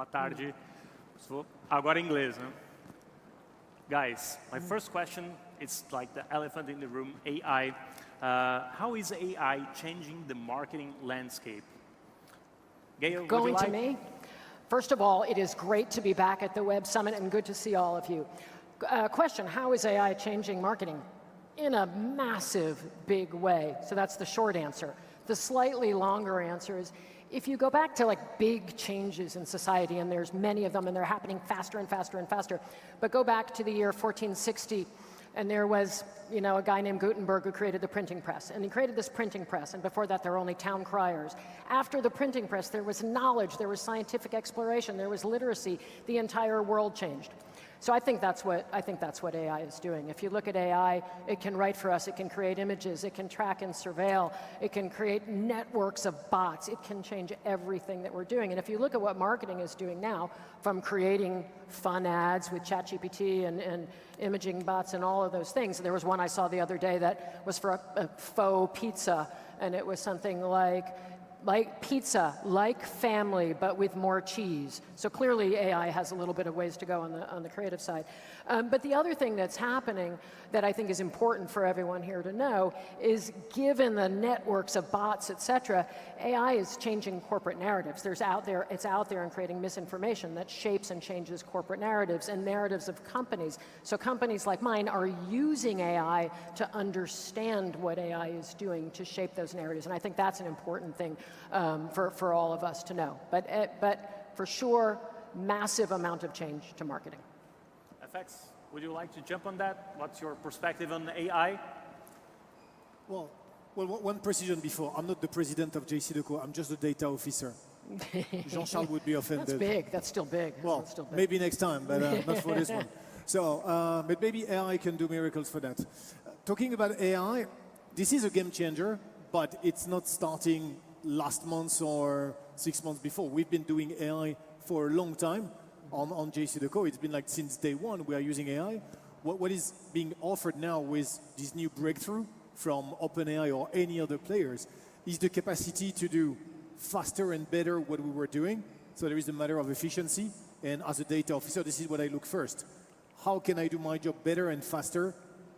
boa tarde. Agora em inglês, né? Guys, my first question is like the elephant in the room, AI. How is AI changing the marketing landscape? Gail, would you Going like? to me? First of all, it is great to be back at the Web Summit and good to see all of you. Question, how is AI changing marketing? In a massive, big way. So that's the short answer. The slightly longer answer is, if you go back to like big changes in society, and there's many of them, and they're happening faster and faster and faster, but go back to the year 1460, and there was, you know, a guy named Gutenberg who created the printing press. And he created this printing press, and before that there were only town criers. After the printing press, there was knowledge, there was scientific exploration, there was literacy. The entire world changed. So I think that's what AI is doing. If you look at AI, it can write for us, it can create images, it can track and surveil, it can create networks of bots, it can change everything that we're doing. And if you look at what marketing is doing now, from creating fun ads with ChatGPT and imaging bots and all of those things. There was one I saw the other day that was for a faux pizza, and it was something like pizza, like family, but with more cheese. So clearly AI has a little bit of ways to go on the creative side. But the other thing that's happening that I think is important for everyone here to know is, given the networks of bots, et cetera, AI is changing corporate narratives. It's out there and creating misinformation that shapes and changes corporate narratives and narratives of companies. So companies like mine are using AI to understand what AI is doing to shape those narratives. And I think that's an important thing for all of us to know. But for sure, massive amount of change to marketing. FX, would you like to jump on that? What's your perspective on AI? Well, one precision before. I'm not the president of JCDecaux. I'm just the data officer. Jean-Charles would be offended. That's big. That's still big. Well, still big. Maybe next time, but not for this one. So, but maybe AI can do miracles for that. Talking about AI, this is a game changer, but it's not starting last month or 6 months before. We've been doing AI for a long time on JCDecaux. It's been like since day one we are using AI. What is being offered now with this new breakthrough from OpenAI or any other players is the capacity to do faster and better what we were doing. So there is a matter of efficiency. And as a data officer, this is what I look first. How can I do my job better and faster?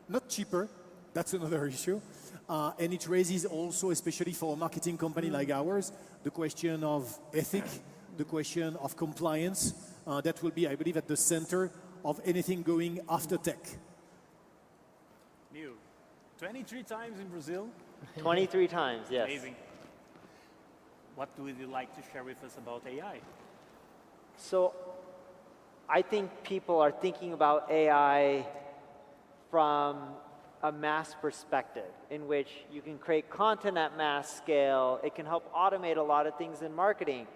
Not cheaper. That's another issue. And it raises also, especially for a marketing company like ours, the question of ethics, the question of compliance. That will be, I believe, at the center of anything going after tech. Neil, 23 times in Brazil. 23 times, yes. Amazing. What would you like to share with us about AI? So I think people are thinking about AI from a mass perspective, in which you can create content at mass scale. It can help automate a lot of things in marketing.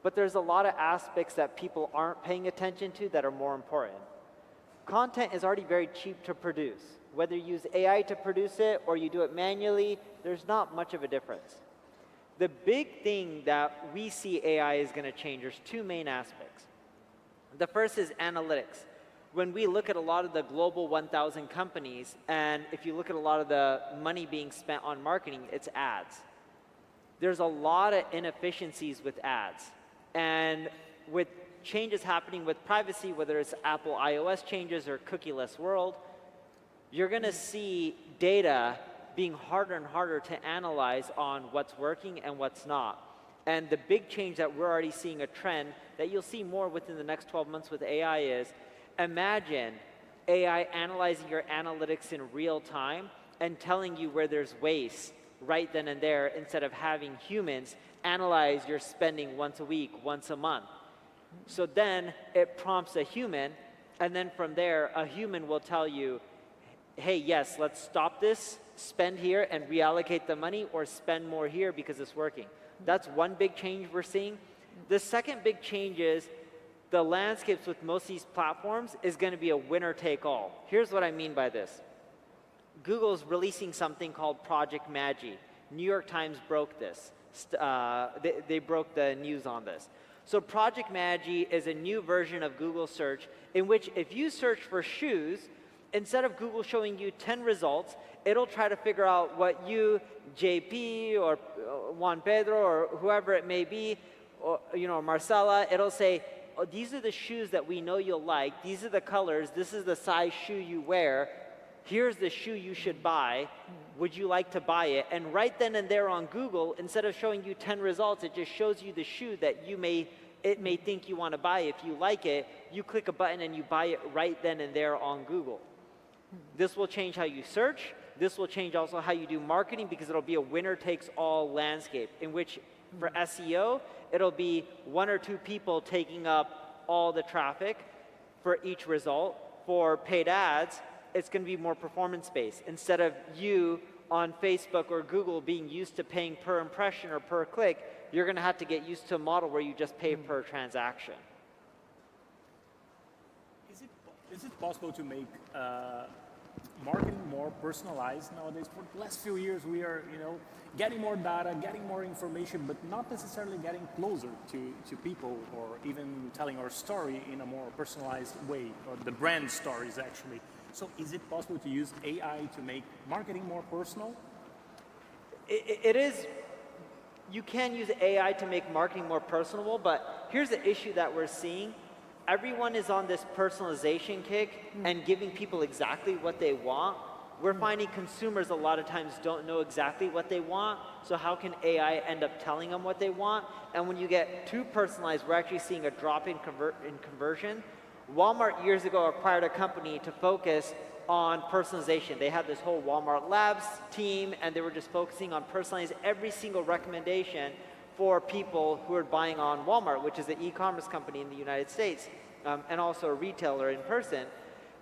But there's a lot of aspects that people aren't paying attention to that are more important. Content is already very cheap to produce. Whether you use AI to produce it or you do it manually, there's not much of a difference. The big thing that we see AI is going to change, there's two main aspects. The first is analytics. When we look at a lot of the global 1,000 companies, and if you look at a lot of the money being spent on marketing, it's ads. There's a lot of inefficiencies with ads. And with changes happening with privacy, whether it's Apple iOS changes or cookieless world, you're going to see data being harder and harder to analyze on what's working and what's not. And the big change that we're already seeing, a trend that you'll see more within the next 12 months with AI is, imagine AI analyzing your analytics in real time and telling you where there's waste right then and there, instead of having humans analyze your spending once a week, once a month. So then it prompts a human, and then from there, a human will tell you, hey, yes, let's stop this, spend here and reallocate the money, or spend more here because it's working. That's one big change we're seeing. The second big change is the landscapes with most of these platforms is going to be a winner take all. Here's what I mean by this. Google's releasing something called Project Magi. New York Times broke this. They broke the news on this. So Project Magi is a new version of Google search in which if you search for shoes, instead of Google showing you 10 results, it'll try to figure out what you, JP or Juan Pedro or whoever it may be, or Marcella, it'll say, oh, these are the shoes that we know you'll like. These are the colors. This is the size shoe you wear. Here's the shoe you should buy. Would you like to buy it? And right then and there on Google, instead of showing you 10 results, it just shows you the shoe that it may think you want to buy. If you like it, you click a button and you buy it right then and there on Google. This will change how you search. This will change also how you do marketing, because it'll be a winner-takes-all landscape, in which for SEO, it'll be 1 or 2 people taking up all the traffic for each result. For paid ads, it's going to be more performance-based. Instead of you on Facebook or Google being used to paying per impression or per click, you're going to have to get used to a model where you just pay per transaction. Is it possible to make marketing more personalized nowadays? For the last few years, we are, getting more data, getting more information, but not necessarily getting closer to people, or even telling our story in a more personalized way, or the brand stories actually. So is it possible to use AI to make marketing more personal? It is. You can use AI to make marketing more personable, but here's the issue that we're seeing. Everyone is on this personalization kick and giving people exactly what they want. We're finding consumers a lot of times don't know exactly what they want, so how can AI end up telling them what they want? And when you get too personalized, we're actually seeing a drop in conversion. Walmart years ago acquired a company to focus on personalization. They had this whole Walmart Labs team, and they were just focusing on personalizing every single recommendation for people who are buying on Walmart, which is an e-commerce company in the United States, and also a retailer in person.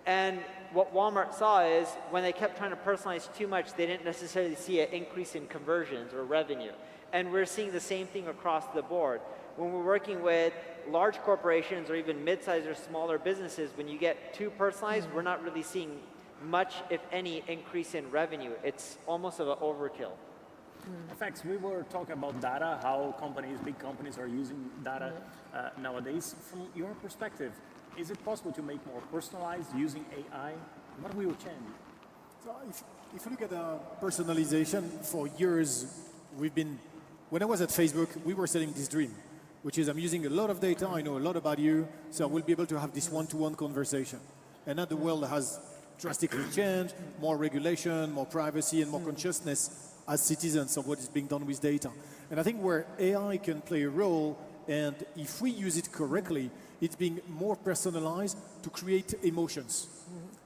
And what Walmart saw is when they kept trying to personalize too much, they didn't necessarily see an increase in conversions or revenue. And we're seeing the same thing across the board. When we're working with large corporations or even mid-sized or smaller businesses, when you get too personalized, we're not really seeing much, if any, increase in revenue. It's almost of an overkill. In fact, we were talking about data, how big companies are using data nowadays. From your perspective, is it possible to make more personalized using AI? What will change? So if you look at personalization, for years, when I was at Facebook, we were selling this dream, which is I'm using a lot of data, I know a lot about you, so I will be able to have this one-to-one conversation. And now the world has drastically changed, more regulation, more privacy, and more consciousness as citizens of what is being done with data. And I think where AI can play a role, and if we use it correctly, it's being more personalized to create emotions.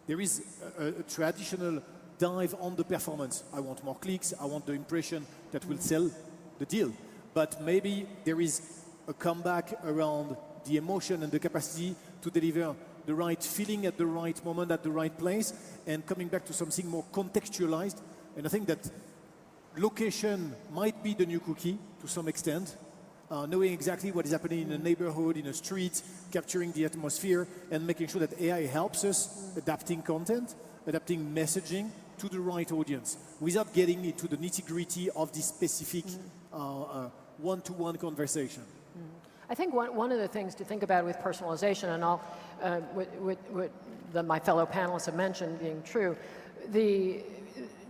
There is a traditional dive on the performance. I want more clicks, I want the impression that will sell the deal. But maybe there is a comeback around the emotion and the capacity to deliver the right feeling at the right moment, at the right place, and coming back to something more contextualized. And I think that location might be the new cookie to some extent, knowing exactly what is happening in a neighborhood, in a street, capturing the atmosphere, and making sure that AI helps us adapting content, adapting messaging to the right audience, without getting into the nitty-gritty of this specific one-to-one conversation. I think one of the things to think about with personalization, and all what my fellow panelists have mentioned being true,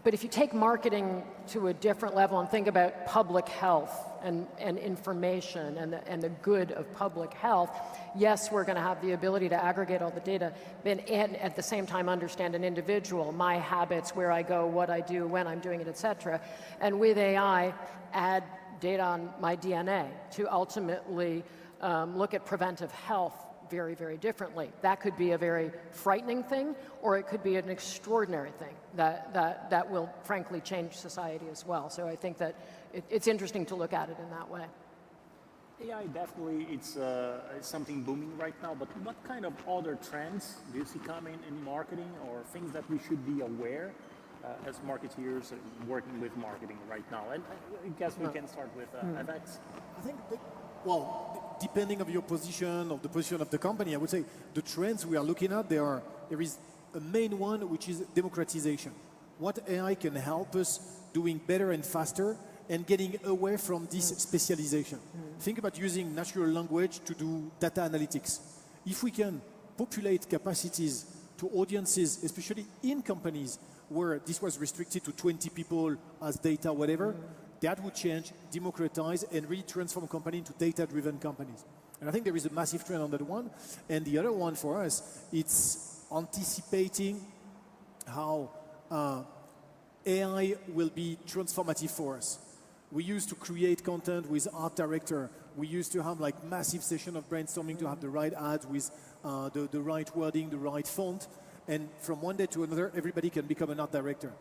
but if you take marketing to a different level and think about public health and information and the good of public health, yes, we're going to have the ability to aggregate all the data, and at the same time understand an individual, my habits, where I go, what I do, when I'm doing it, etc. And with AI, add data on my DNA to ultimately look at preventive health very, very differently. That could be a very frightening thing, or it could be an extraordinary thing that will frankly change society as well. So I think that it's interesting to look at it in that way. AI definitely, it's something booming right now, but what kind of other trends do you see coming in marketing, or things that we should be aware as marketeers working with marketing right now? And I guess we can start with FX. I think depending on your position, of the position of the company, I would say the trends we are looking at, there is a main one, which is democratization. What AI can help us doing better and faster and getting away from this specialization. Think about using natural language to do data analytics. If we can populate capacities to audiences, especially in companies where this was restricted to 20 people as data, whatever, that would change, democratize, and really transform a company into data-driven companies. And I think there is a massive trend on that one. And the other one for us, it's anticipating how AI will be transformative for us. We used to create content with art director. We used to have like massive session of brainstorming to have the right ads with the right wording, the right font. And from one day to another, everybody can become an art director.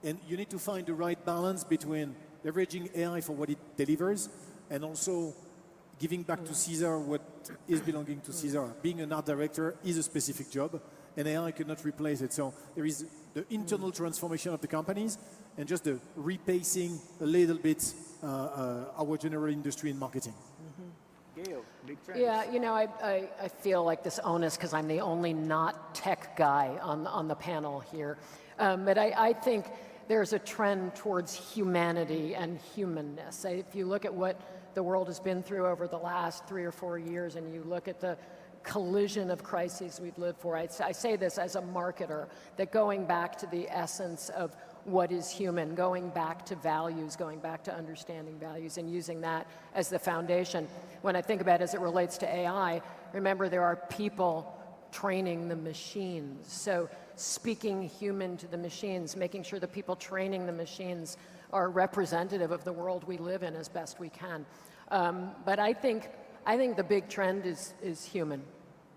And you need to find the right balance between leveraging AI for what it delivers and also giving back to Caesar what is belonging to Caesar. Being an art director is a specific job, and AI cannot replace it. So there is the internal transformation of the companies and just the repacing a little bit our general industry in marketing. Gail, big trends. Yeah, you know, I feel like this onus because I'm the only not tech guy on the panel here. But I think there's a trend towards humanity and humanness. If you look at what the world has been through over the last 3 or 4 years and you look at the collision of crises we've lived for, I say this as a marketer, that going back to the essence of what is human, going back to values, going back to understanding values and using that as the foundation. When I think about it as it relates to AI, remember there are people training the machines. So speaking human to the machines, making sure the people training the machines are representative of the world we live in as best we can. But I think the big trend is human,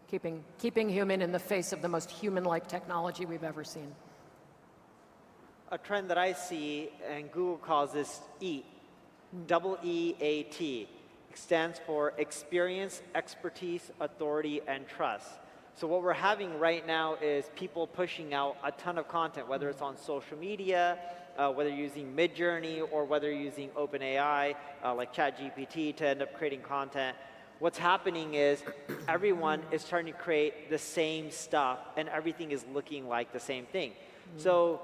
keeping human in the face of the most human-like technology we've ever seen. A trend that I see, and Google calls this EAT, EEAT, stands for experience, expertise, authority, and trust. So what we're having right now is people pushing out a ton of content, whether it's on social media, whether you're using Midjourney, or whether you're using OpenAI, like ChatGPT, to end up creating content. What's happening is everyone is starting to create the same stuff, and everything is looking like the same thing. So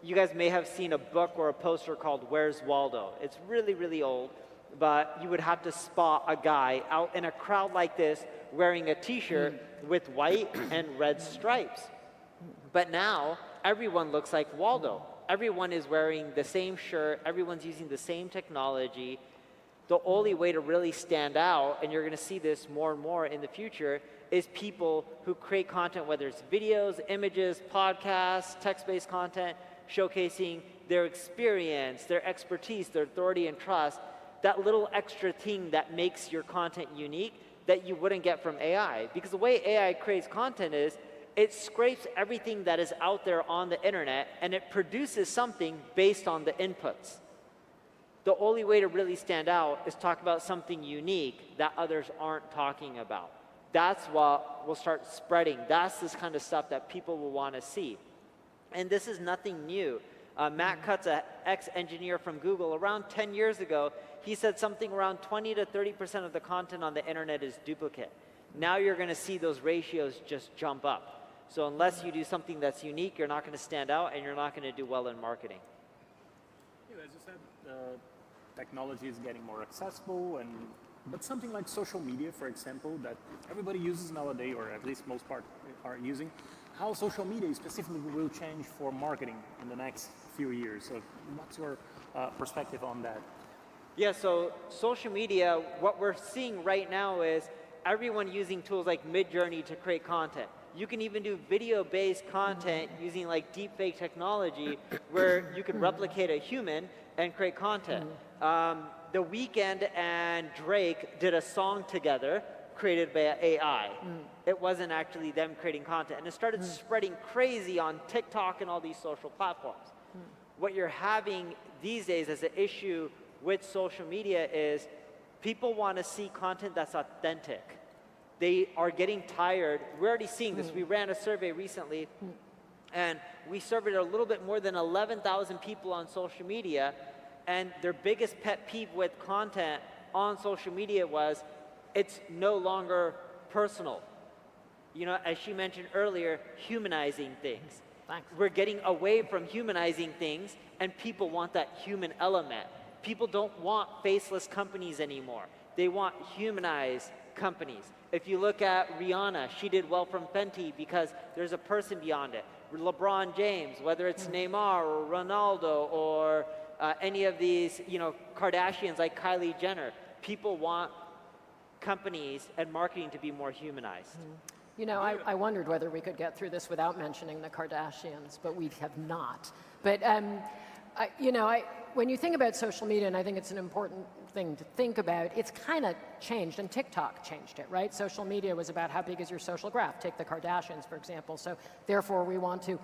you guys may have seen a book or a poster called Where's Waldo? It's really, really old, but you would have to spot a guy out in a crowd like this wearing a t-shirt with white and red stripes. But now, everyone looks like Waldo. Everyone is wearing the same shirt, everyone's using the same technology. The only way to really stand out, and you're gonna see this more and more in the future, is people who create content, whether it's videos, images, podcasts, text-based content, showcasing their experience, their expertise, their authority and trust, that little extra thing that makes your content unique that you wouldn't get from AI. Because the way AI creates content is, it scrapes everything that is out there on the internet and it produces something based on the inputs. The only way to really stand out is talk about something unique that others aren't talking about. That's what will start spreading. That's this kind of stuff that people will want to see. And this is nothing new. Matt Cutts, an ex-engineer from Google, around 10 years ago, he said something around 20 to 30% of the content on the internet is duplicate. Now you're going to see those ratios just jump up. So unless you do something that's unique, you're not going to stand out and you're not going to do well in marketing. Yeah, as you said, technology is getting more accessible, but something like social media, for example, that everybody uses nowadays, or at least most part are using, how social media specifically will change for marketing in the next few years. So what's your perspective on that? Yeah, so social media, what we're seeing right now is everyone using tools like Midjourney to create content. You can even do video-based content using like deepfake technology where you can replicate a human and create content. The Weeknd and Drake did a song together created by AI. It wasn't actually them creating content. And it started spreading crazy on TikTok and all these social platforms. What you're having these days as an issue with social media is people want to see content that's authentic. They are getting tired. We're already seeing this. We ran a survey recently, and we surveyed a little bit more than 11,000 people on social media, and their biggest pet peeve with content on social media was it's no longer personal. You know, as she mentioned earlier, humanizing things. Thanks. We're getting away from humanizing things, and people want that human element. People don't want faceless companies anymore. They want humanized companies. If you look at Rihanna, she did well from Fenty because there's a person beyond it. LeBron James, whether it's Neymar or Ronaldo or any of these, Kardashians like Kylie Jenner. People want companies and marketing to be more humanized. You know, I wondered whether we could get through this without mentioning the Kardashians, but we have not. But, when you think about social media, and I think it's an important thing to think about, it's kind of changed, and TikTok changed it, right? Social media was about how big is your social graph. Take the Kardashians, for example. So therefore, we want to,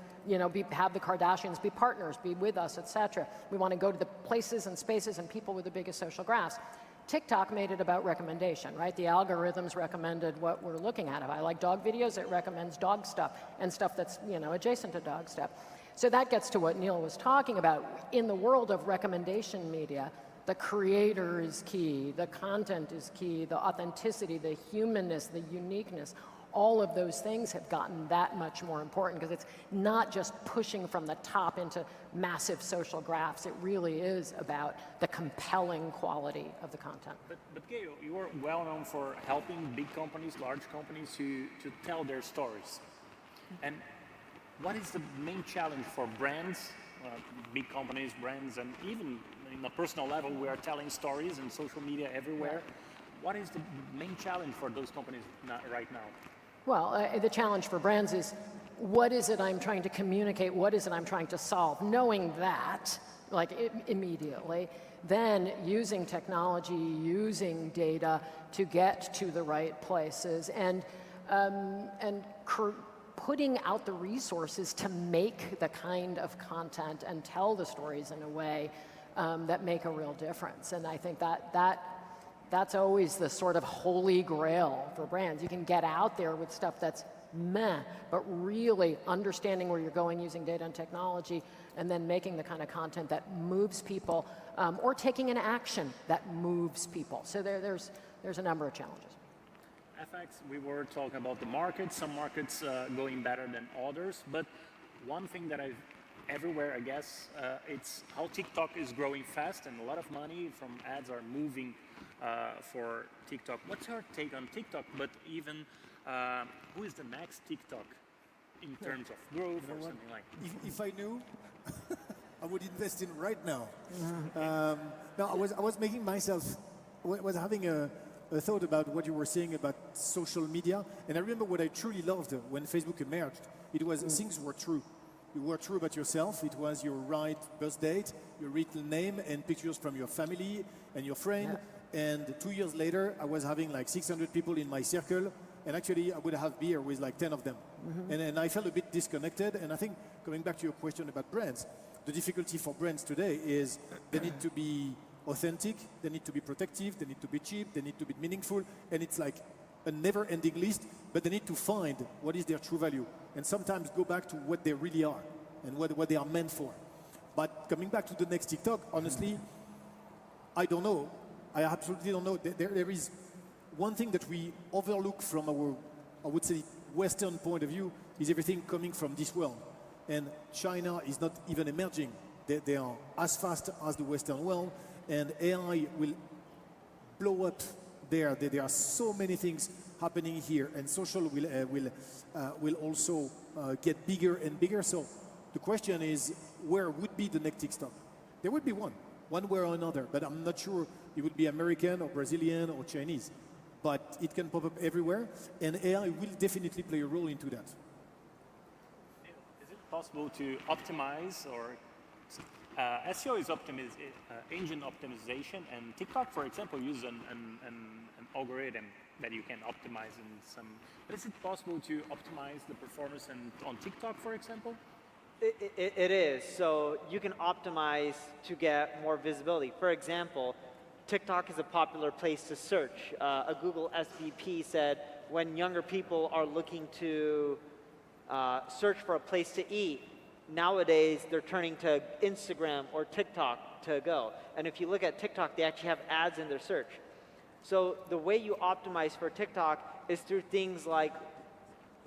have the Kardashians be partners, be with us, etc. We want to go to the places and spaces and people with the biggest social graphs. TikTok made it about recommendation, right? The algorithms recommended what we're looking at. If I like dog videos, it recommends dog stuff and stuff that's, adjacent to dog stuff. So that gets to what Neil was talking about. In the world of recommendation media, the creator is key, the content is key, the authenticity, the humanness, the uniqueness, all of those things have gotten that much more important because it's not just pushing from the top into massive social graphs. It really is about the compelling quality of the content. But Gail, you are well known for helping big companies, large companies to tell their stories. And what is the main challenge for brands, big companies, brands, and even in a personal level, we are telling stories in social media everywhere. What is the main challenge for those companies right now? Well, the challenge for brands is, what is it I'm trying to communicate? What is it I'm trying to solve? Knowing that, immediately, then using technology, using data to get to the right places, and putting out the resources to make the kind of content and tell the stories in a way that make a real difference. And I think that's always the sort of holy grail for brands. You can get out there with stuff that's meh, but really understanding where you're going using data and technology, and then making the kind of content that moves people, or taking an action that moves people. So there's a number of challenges. FX, we were talking about the market, some markets going better than others, but one thing that I've everywhere, I guess, it's how TikTok is growing fast, and a lot of money from ads are moving for TikTok. What's your take on TikTok? But even who is the next TikTok in terms of growth or something like that? If I knew, I would invest in right now. No, I was making myself, was having a thought about what you were saying about social media, and I remember what I truly loved when Facebook emerged. It was things were true. You were true about yourself. It was your right birth date, your real name, and pictures from your family and your friend. Yeah. And 2 years later, I was having like 600 people in my circle, and actually I would have beer with like 10 of them. And I felt a bit disconnected. And I think, coming back to your question about brands, the difficulty for brands today is they need to be authentic, they need to be protective, they need to be cheap, they need to be meaningful, and it's like a never-ending list, but they need to find what is their true value, and sometimes go back to what they really are and what they are meant for. But coming back to the next TikTok, honestly, I don't know. I absolutely don't know. There is one thing that we overlook from our, I would say, Western point of view, is everything coming from this world. And China is not even emerging. They are as fast as the Western world, and AI will blow up there. There are so many things happening here, and social will also get bigger and bigger. So the question is, where would be the next TikTok? There would be one way or another, but I'm not sure it would be American or Brazilian or Chinese. But it can pop up everywhere, and AI will definitely play a role into that. Is it possible to optimize, or SEO is engine optimization, and TikTok, for example, uses an algorithm that you can optimize in some. But is it possible to optimize the performance on TikTok, for example? It is. So you can optimize to get more visibility. For example, TikTok is a popular place to search. A Google SVP said when younger people are looking to search for a place to eat, nowadays they're turning to Instagram or TikTok to go. And if you look at TikTok, they actually have ads in their search. So the way you optimize for TikTok is through things like,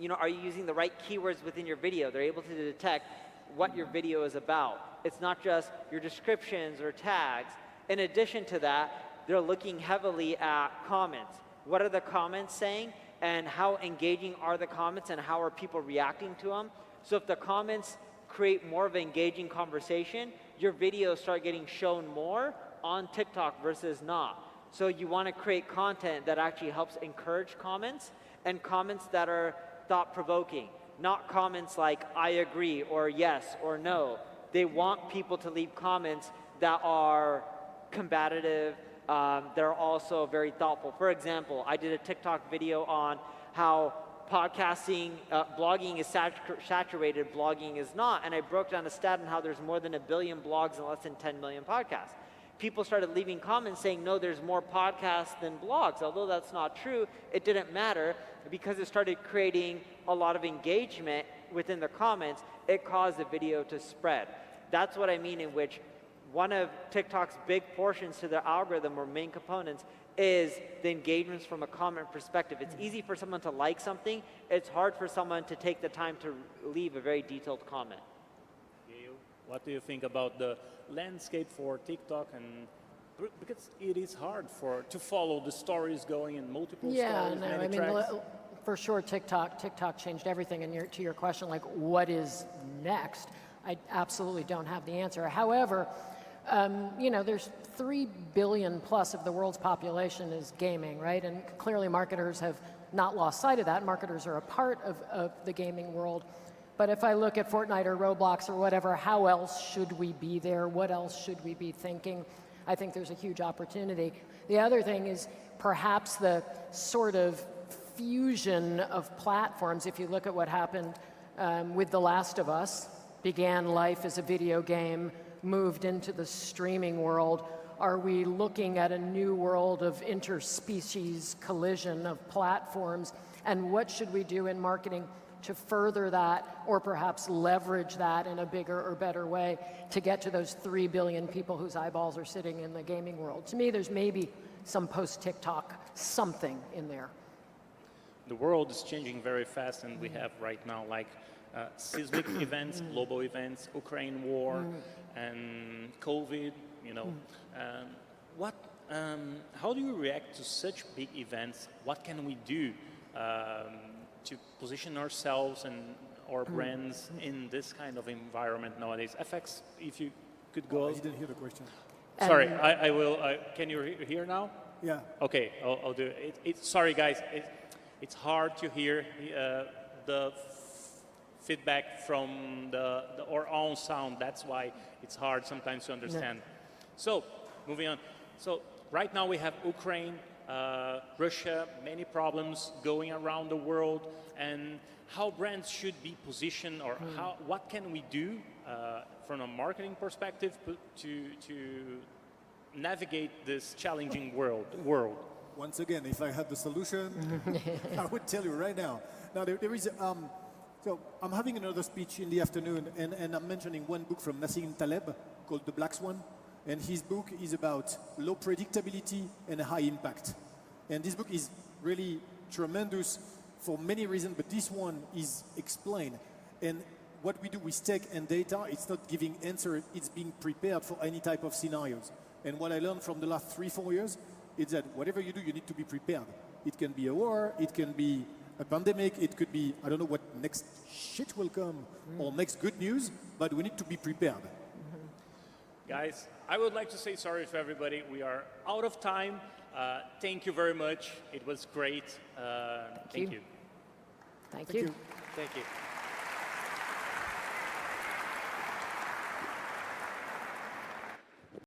are you using the right keywords within your video? They're able to detect what your video is about. It's not just your descriptions or tags. In addition to that, they're looking heavily at comments. What are the comments saying, and how engaging are the comments, and how are people reacting to them? So if the comments create more of an engaging conversation, your videos start getting shown more on TikTok versus not. So you want to create content that actually helps encourage comments and comments that are thought-provoking, not comments like I agree or yes or no. They want people to leave comments that are combative, they're also very thoughtful. For example, I did a TikTok video on how podcasting, blogging is saturated, blogging is not, and I broke down a stat on how there's more than 1 billion blogs and less than 10 million podcasts. People started leaving comments saying, no, there's more podcasts than blogs. Although that's not true, it didn't matter because it started creating a lot of engagement within the comments. It caused the video to spread. That's what I mean, in which one of TikTok's big portions to their algorithm or main components is the engagements from a comment perspective. It's easy for someone to like something. It's hard for someone to take the time to leave a very detailed comment. Gail, what do you think about the landscape for TikTok? And because it is hard to follow the stories going in multiple stories, many tracks. For sure, TikTok changed everything. And to your question, like what is next? I absolutely don't have the answer. However, there's 3 billion plus of the world's population is gaming, right? And clearly marketers have not lost sight of that. Marketers are a part of the gaming world. But if I look at Fortnite or Roblox or whatever, how else should we be there? What else should we be thinking? I think there's a huge opportunity. The other thing is perhaps the sort of fusion of platforms. If you look at what happened with The Last of Us, began life as a video game, moved into the streaming world. Are we looking at a new world of interspecies collision of platforms? And what should we do in marketing to further that, or perhaps leverage that in a bigger or better way to get to those 3 billion people whose eyeballs are sitting in the gaming world? To me, there's maybe some post-TikTok something in there. The world is changing very fast, and we have right now like seismic events, global events, Ukraine war, and COVID, how do you react to such big events? What can we do to position ourselves and our brands in this kind of environment nowadays? FX, if you could go. I didn't hear the question. Sorry, I will. Can you hear now? Yeah. Okay, I'll do it. Sorry, guys. It's hard to hear the feedback from our own sound. That's why it's hard sometimes to understand. So, moving on. So, right now we have Ukraine, Russia, many problems going around the world, and how brands should be positioned, or what can we do from a marketing perspective to navigate this challenging world? Once again, if I had the solution, I would tell you right now. Now, there is, so I'm having another speech in the afternoon, and I'm mentioning one book from Nassim Taleb called The Black Swan. And his book is about low predictability and high impact. And this book is really tremendous for many reasons, but this one is explained. And what we do with tech and data, it's not giving answer, it's being prepared for any type of scenarios. And what I learned from the last 3-4 years is that whatever you do, you need to be prepared. It can be a war, it can be a pandemic, it could be, I don't know what next shit will come, or next good news, but we need to be prepared. Guys, I would like to say sorry to everybody. We are out of time. Thank you very much. It was great. Thank you. Thank you. Thank you.